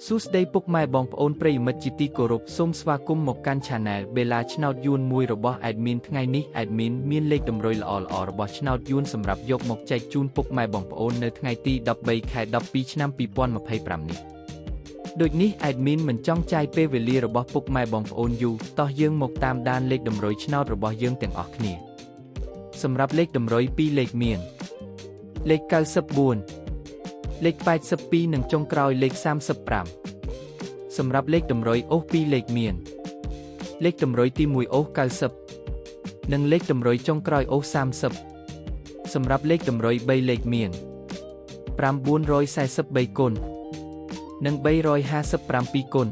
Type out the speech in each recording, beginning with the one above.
សួស្តីពុកម៉ែបងប្អូនប្រិយមិត្តជាទីគោរពសូមស្វាគមន៍មកកាន់ Channel Bella ឆ្នោតយួនមួយរបស់ Admin ថ្ងៃនេះ Admin មានលេខតម្រុយល្អៗរបស់ឆ្នោតយួនសម្រាប់យកមកចែកជូនពុកម៉ែបងប្អូននៅថ្ងៃទី13 ខែ 12 ឆ្នាំ 2025 នេះដូចនេះ Admin មិនចង់ចាយពេលវេលារបស់ពុកម៉ែបងប្អូនយូរតោះយើងមកតាមដានលេខតម្រុយឆ្នោតរបស់យើងទាំងអស់គ្នាសម្រាប់លេខតម្រុយ2លេខមានលេខ94លេខ82និងចុងក្រោយលេខ35សម្រាប់លេខតម្រុយអូស2លេខមានលេខតម្រុយទី1អូស90និងលេខតម្រុយចុងក្រោយអូស30សម្រាប់លេខតម្រុយ3លេខមាន943គុណនិង357គុណ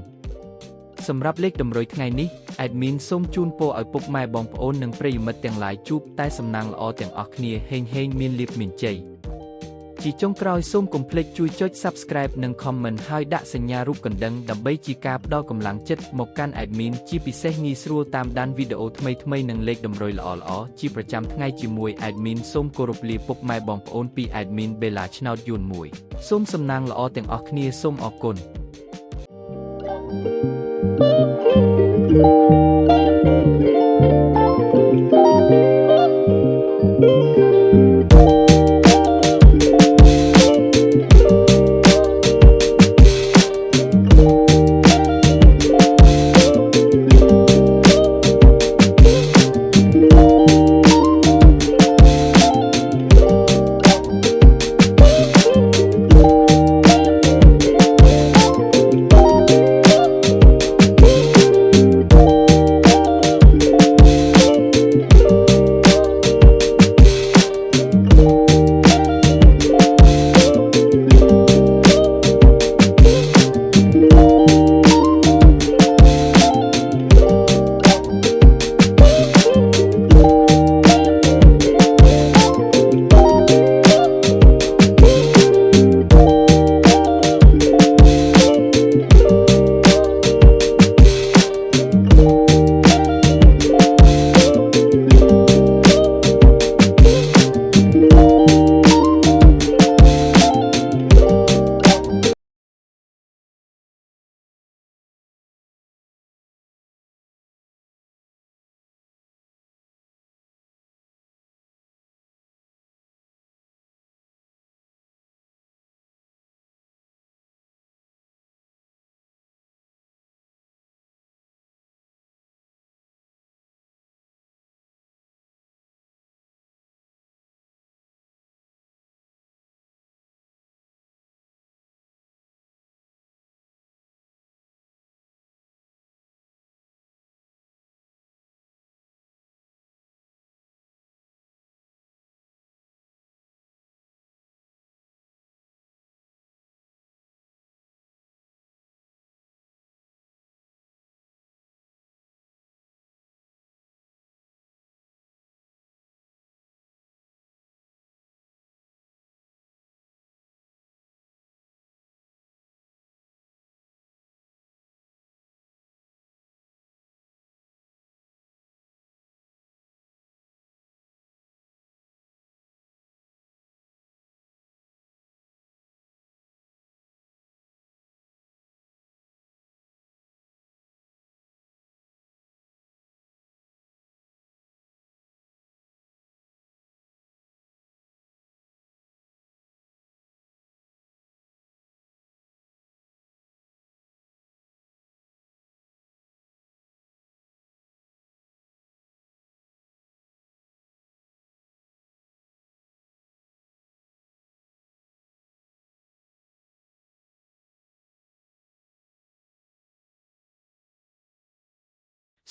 សម្រាប់លេខតម្រុយថ្ងៃនេះ Admin សូមជូនពរឲ្យពុកម៉ែបងប្អូននិងប្រិយមិត្តទាំងឡាយជួបតែសំណាងល្អទាំងអស់គ្នាហេងមានលាភមានជ័យជាចុងក្រោយសូមកុំភ្លេចជួយចុច Subscribe និង Comment ហើយដាក់សញ្ញារូបកណ្ដឹងដើម្បីជាការផ្ដល់កម្លាំងចិត្តមកកាន់ Admin ជាពិសេសងាយស្រួលតាមដានវីដេអូថ្មីៗនិងលេខតម្រុយល្អៗជាប្រចាំថ្ងៃជាមួយ Admin សូមគោរពលាពុកម៉ែបងប្អូនពី Admin Bella ឆ្នោតយួនមួយសូមសំណាងល្អទាំងអស់គ្នាសូមអរគុណ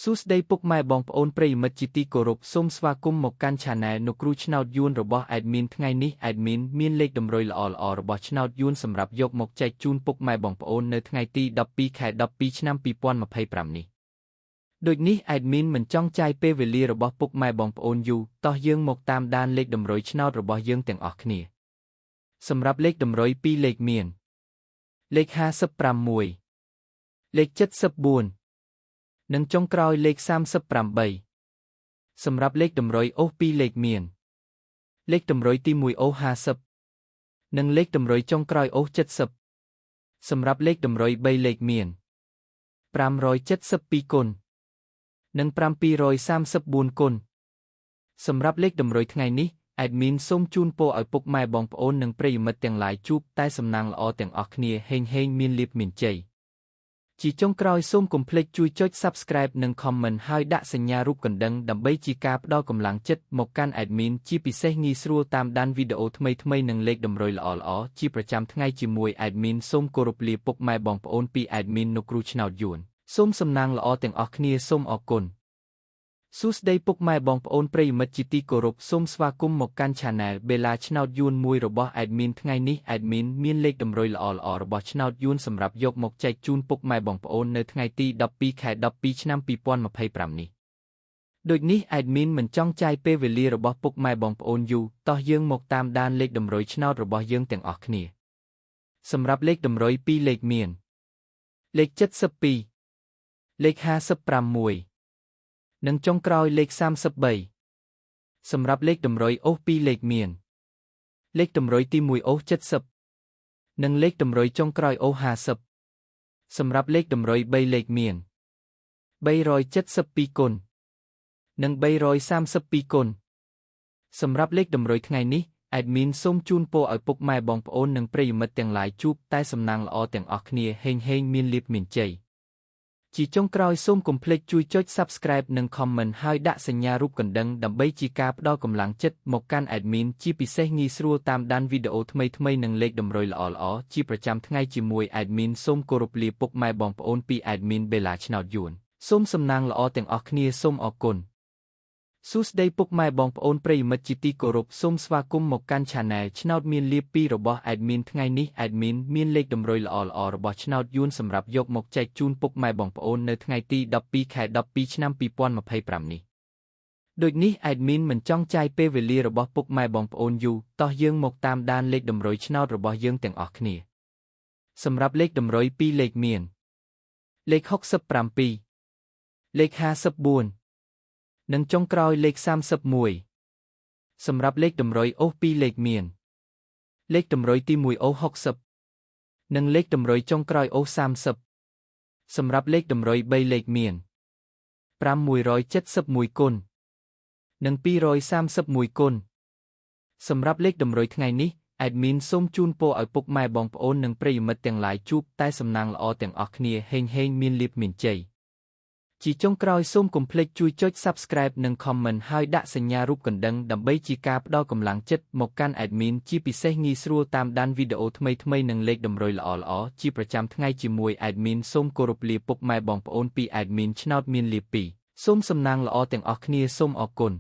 សួស្តីពុកម៉ែបងប្អូនប្រិយមិត្តជាទីគោរពសូមស្វាគមន៍មកកាន់ Channel លោកគ្រូឆ្នោតយួនរបស់ Admin ថ្ងៃនេះ Admin មានលេខតម្រុយល្អៗរបស់ឆ្នោតយួនសម្រាប់យកមកចែកជូនពុកម៉ែបងប្អូននៅថ្ងៃទី12 ខែ 12 ឆ្នាំ 2025 នេះដូចនេះ Admin មិនចង់ចាយពេលវេលារបស់ពុកម៉ែបងប្អូនយូរតោះយើងមកតាមដានលេខតម្រុយឆ្នោតរបស់យើងទាំងអស់គ្នាសម្រាប់លេខតម្រុយ2លេខមានលេខ56លេខ74និងចុងក្រោយលេខ38សម្រាប់លេខតម្រុយអូស2លេខមានលេខតម្រុយទី1អូស50និងលេខតម្រុយចុងក្រោយអូស70 សម្រាប់លេខតម្រុយ3លេខមាន572គុណនិង734គុណសម្រាប់លេខតម្រុយថ្ងៃនេះ Admin សូមជូនពរឲ្យពុកម៉ែបងប្អូននិងប្រិយមិត្តទាំងឡាយជួបតែសំណាងល្អទាំងអស់គ្នាហេងមានលាភមានជ័យជាចុងក្រោយសូមកុំភ្លេចជួយចុច Subscribe និង Comment ហើយដាក់សញ្ញារូបកណ្ដឹងដើម្បីជាការផ្ដល់កម្លាំងចិត្តមកកាន់ Admin ជាពិសេសងាយស្រួលតាមដានវីដេអូថ្មីៗនិងលេខតម្រុយល្អៗជាប្រចាំថ្ងៃជាមួយ Admin សូមគោរពលាពុកម៉ែបងប្អូនពី Admin លោកគ្រូឆ្នោតយួនសូមសំណាងល្អទាំងអស់គ្នាសូមអរគុណសួស្តីពុកម៉ែបងប្អូនប្រិយមិត្តជាទីគោរពសូមស្វាគមន៍មកកាន់ Channel បេឡាឆ្នោតយួនមួយរបស់ Admin ថ្ងៃនេះ Admin មានលេខតម្រុយល្អៗរបស់ឆ្នោតយួនសម្រាប់យកមកចែកជូនពុកម៉ែបងប្អូននៅថ្ងៃទី12ខែ12ឆ្នាំ2025នេះដូចនេះ Admin មិនចង់ចាយពេលវេលារបស់ពុកម៉ែបងប្អូនយូរតោះយើងមកតាមដានលេខតម្រុយឆ្នោតរបស់យើងទាំងអស់គ្នាសម្រាប់លេខតម្រុយ2លេខមានលេខ72លេខ56និងចុងក្រោយលេខ33សម្រាប់លេខតម្រុយអូស2លេខមានលេខតម្រុយទី1អូស70និងលេខតម្រុយចុងក្រោយអូស50សម្រាប់លេខតម្រុយ3លេខមាន372គុណនិង332គុណសម្រាប់លេខតម្រុយថ្ងៃនេះ Admin សូមជូនពរឲ្យពុកម៉ែបងប្អូននិងប្រិយមិត្តទាំងឡាយជួបតែសំណាងល្អទាំងអស់គ្នាហេងមានលាភមានជ័យជាចុងក្រោយសូមកុំភ្លេចជួយចុច Subscribe និង Comment ហើយដាក់សញ្ញារូបកណ្ដឹងដើម្បីជាការផ្ដល់កម្លាំងចិត្តមកកាន់ Admin ជាពិសេសងាយស្រួលតាមដានវីដេអូថ្មីៗនិងលេខតម្រុយល្អៗជាប្រចាំថ្ងៃជាមួយ Admin សូមគោរពលាពុកម៉ែបងប្អូនពី Admin បេឡាឆ្នោតយួនសូមសំណាងល្អទាំងអស់គ្នាសូមអរគុណសួស្តីពុកម៉ែបងប្អូនប្រិយមិត្តជាទីគោរពសូមស្វាគមន៍មកកាន់ Channel ឆ្នោតមានលាភ2របស់ Admin ថ្ងៃនេះ Admin មានលេខតម្រុយល្អៗរបស់ឆ្នោតយួនសម្រាប់យកមកចែកជូនពុកម៉ែបងប្អូននៅថ្ងៃទី12ខែ12ឆ្នាំ2025នេះដូចនេះ Admin មិនចង់ចាយពេលវេលារបស់ពុកម៉ែបងប្អូនយូរតោះយើងមកតាមដានលេខតម្រុយឆ្នោតរបស់យើងទាំងអស់គ្នាសម្រាប់លេខតម្រុយ2លេខមានលេខ67លេខ54និងចុងក្រោយលេខ31សម្រាប់លេខតម្រុយអូស2លេខមានលេខតម្រុយទី1អូស60និងលេខតម្រុយចុងក្រោយអូស30សម្រាប់លេខតម្រុយ3លេខមាន571គុណនិង231គុណសម្រាប់លេខតម្រុយថ្ងៃនេះ Admin សូមជូនពរឲ្យពុកម៉ែបងប្អូននិងប្រិយមិត្តទាំងឡាយជួបតែសំណាងល្អទាំងអស់គ្នាហេងមានលាភមានជ័យជាចុងក្រោយសូមកុំភ្លេចជួយចុច Subscribe និង Comment ហើយដាក់សញ្ញារូបកណ្ដឹងដើម្បីជាការផ្ដល់កម្លាំងចិត្តមកកាន់ Admin ជាពិសេសងាយស្រួលតាមដានវីដេអូថ្មីៗនិងលេខតម្រុយល្អៗជាប្រចាំថ្ងៃជាមួយ Admin សូមគោរពលាពុកម៉ែបងប្អូនពី Admin ឆ្នោតមានលាភ2សូមសំណាងល្អទាំងអស់គ្នាសូមអរគុណ